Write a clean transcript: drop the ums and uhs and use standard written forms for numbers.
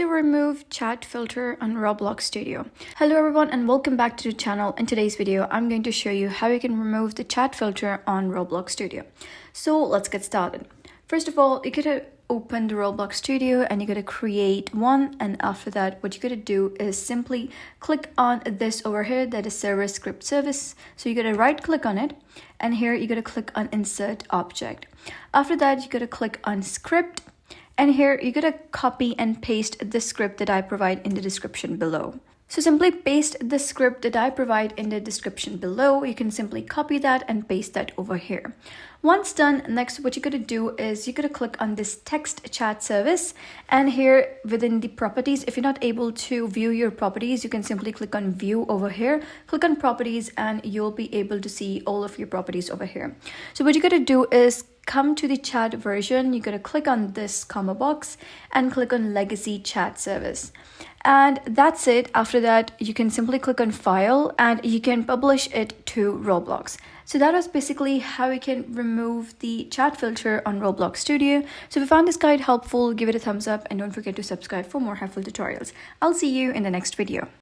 to remove chat filter on Roblox Studio. Hello everyone and welcome back to the channel. In today's video, I'm going to show you how you can remove the chat filter on Roblox Studio. So let's get started. First of all, you gotta open the Roblox Studio and you gotta create one, and after that what you gotta do is simply click on this over here, that is server script service. So you gotta right click on it, and here you gotta click on insert object. After that you gotta click on script, and here you gotta copy and paste the script that I provide in the description below. So simply paste the script that I provide in the description below. You can simply copy that and paste that over here. Once done, next what you're going to do is you're going to click on this text chat service, and here within the properties, if you're not able to view your properties, you can simply click on view over here, click on properties, and you'll be able to see all of your properties over here. So what you're going to do is come to the chat version, you're going to click on this comma box and click on legacy chat service. And that's it. After that, you can simply click on file and you can publish it to Roblox. So that was basically how you can remove the chat filter on Roblox Studio. So if you found this guide helpful, give it a thumbs up and don't forget to subscribe for more helpful tutorials. I'll see you in the next video.